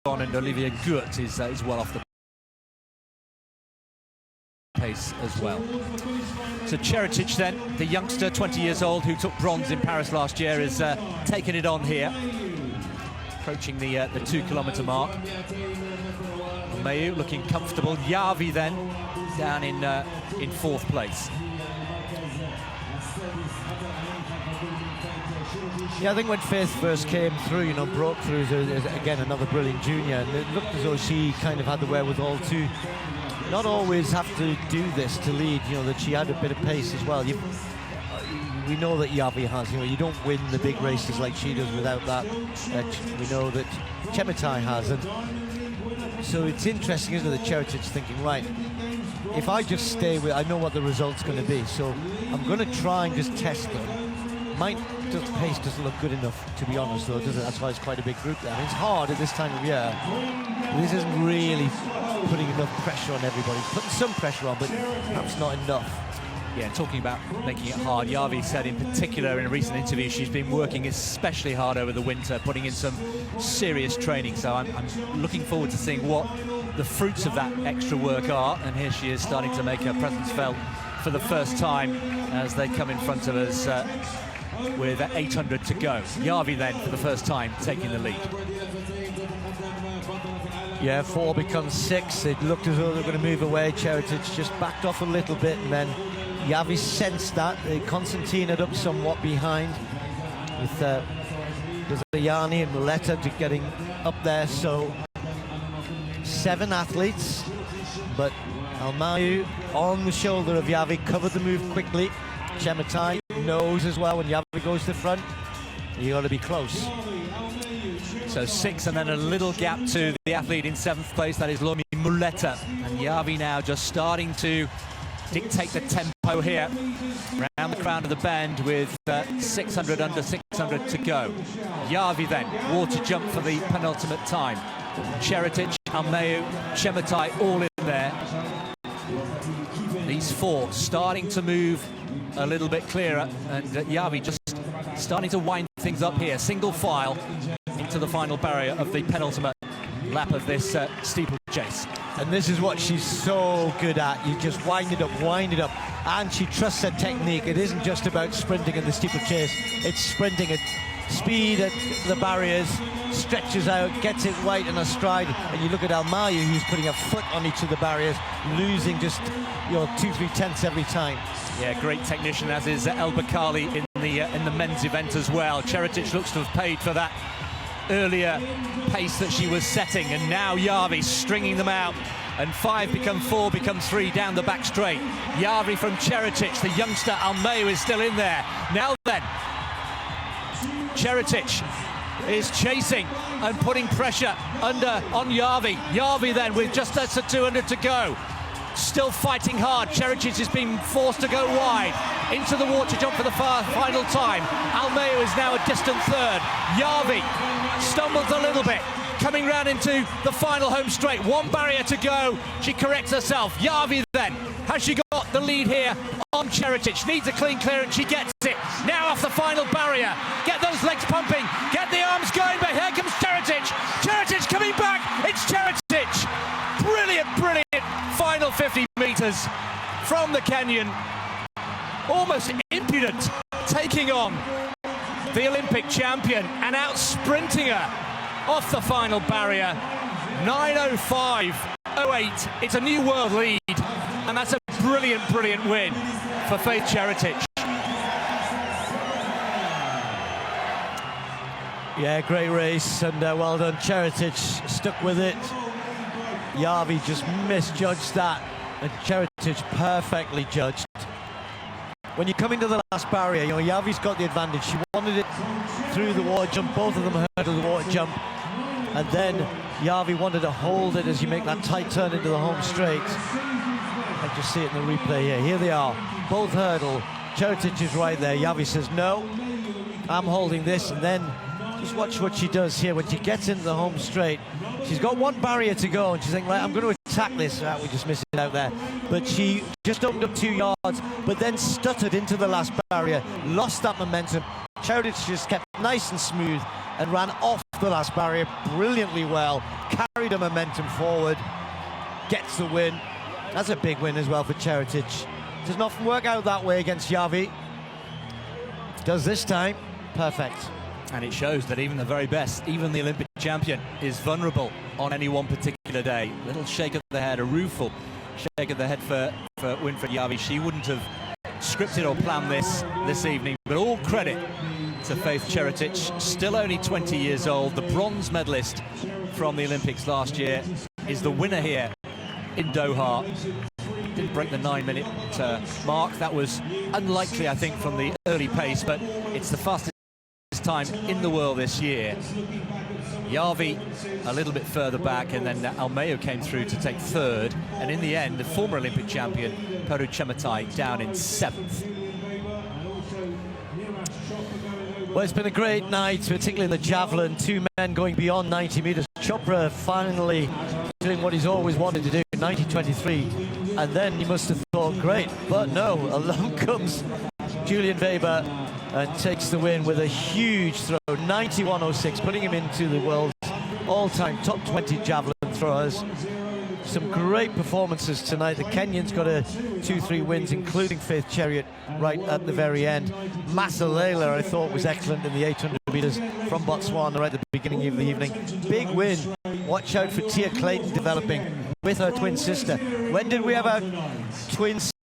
on, and Olivia Goethe is well off the pace as well. So Čerečić then, the youngster, 20 years old, who took bronze in Paris last year, is taking it on here, approaching the 2-kilometre mark. Mayu looking comfortable. Järvi then down in fourth place. Yeah, I think when Faith first came through, you know, broke through as again another brilliant junior, and it looked as though she kind of had the wherewithal to not always have to do this to lead, you know, that she had a bit of pace as well. We know that Järvi has, you know, you don't win the big races like she does without that. We know that Chematai has, and so it's interesting, isn't it, that Čerečić thinking, right, if I just stay with, I know what the result's going to be, so I'm going to try and just test them. The pace doesn't look good enough, to be honest, though, does it? That's why it's quite a big group there. I mean, it's hard at this time of year. This isn't really putting enough pressure on everybody. It's putting some pressure on, but perhaps not enough. Yeah, talking about making it hard, Järvi said in particular in a recent interview she's been working especially hard over the winter, putting in some serious training. So I'm looking forward to seeing what the fruits of that extra work are. And here she is starting to make her presence felt for the first time as they come in front of us with 800 to go. Järvi then, for the first time, taking the lead. Yeah, 4 becomes 6. It looked as though they were going to move away. Čerečić just backed off a little bit, and then Järvi sensed that. Konstantin had up somewhat behind with Yanni and Muleta getting up there. So 7 athletes, but Almayu on the shoulder of Järvi covered the move quickly. Chematai knows as well when Järvi goes to the front, you got to be close. So 6, and then a little gap to the athlete in 7th place, that is Lomi Muleta. And Järvi now just starting to dictate the tempo here around the crown of the bend with 600 under 600 to go. Järvi then, water jump for the penultimate time. Čerečić, Almayu, Chematai all in there. These 4 starting to move a little bit clearer, and Järvi just starting to wind things up here, single file into the final barrier of the penultimate lap of this steeplechase. And this is what she's so good at. You just wind it up, and she trusts her technique. It isn't just about sprinting in the steeplechase, it's sprinting at speed at the barriers, stretches out, gets it right in a stride. And you look at Almayu, who's putting a foot on each of the barriers, losing just 2-3 tenths every time. Yeah, great technician, as is El Bakali in the men's event as well. Čerečić looks to have paid for that earlier pace that she was setting, and now Järvi stringing them out, and 5 become 4, become 3 down the back straight. Järvi from Čerečić, the youngster Almayu is still in there. Now then, Čerečić is chasing and putting pressure on Järvi. Järvi then with just less than 200 to go. Still fighting hard. Čerečić is being forced to go wide into the water jump for the final time. Almayu is now a distant 3rd. Järvi stumbles a little bit, coming round into the final home straight. 1 barrier to go. She corrects herself. Järvi then, has she got the lead here on Čerečić? Needs a clean clearance. She gets it. Now off the final barrier. Get those legs pumping. Get the arms going. But here comes Čerečić. Čerečić coming back. It's Čerečić. Brilliant, brilliant final 50 meters from the Kenyan. Almost impudent, taking on the Olympic champion and out sprinting her off the final barrier. 9:05.08. It's a new world lead, and that's a brilliant, brilliant win for Faith Čerečić. Yeah, great race, and well done. Čerečić stuck with it. Järvi just misjudged that, and Čerečić perfectly judged. When you come into the last barrier, you know, Järvi's got the advantage. She wanted it through the water jump. Both of them hurdled the water jump. And then Järvi wanted to hold it as you make that tight turn into the home straight. I just see it in the replay here. Here they are, both hurdle. Čerečić is right there. Järvi says, no, I'm holding this. And then just watch what she does here when she gets into the home straight. She's got 1 barrier to go, and she's thinking, right, I'm going to attack this. We just missed it out there. But she just opened up 2 yards, but then stuttered into the last barrier, lost that momentum. Čerečić just kept nice and smooth, and ran off the last barrier brilliantly well, carried the momentum forward, gets the win. That's a big win as well for Čeretic. Doesn't often work out that way against Jarvi. Does this time. Perfect. And it shows that even the very best, even the Olympic champion, is vulnerable on any one particular day. Little shake of the head, a rueful shake of the head for Winfried Jarvi. She wouldn't have scripted or planned this evening, but all credit to Faith Čeretic, still only 20 years old, the bronze medalist from the Olympics last year, is the winner here in Doha. Didn't break the 9-minute mark. That was unlikely, I think, from the early pace, but it's the fastest time in the world this year. Jarvi a little bit further back, and then Almeida came through to take third, and in the end the former Olympic champion Parul Chaudhary down in 7th. Well, it's been a great night, particularly in the javelin. Two men going beyond 90 meters. Chopra finally doing what he's always wanted to do, 90.23, and then you must have thought, great, but no, along comes Julian Weber and takes the win with a huge throw, 91.06, putting him into the world's all-time top 20 javelin throwers. Some great performances tonight. The Kenyans got 2-3 wins, including Faith Chariot right at the very end. Masalela, I thought, was excellent in the 800 meters from Botswana right at the beginning of the evening. Big win. Watch out for Tia Clayton developing with her twin sister. When did we have our twin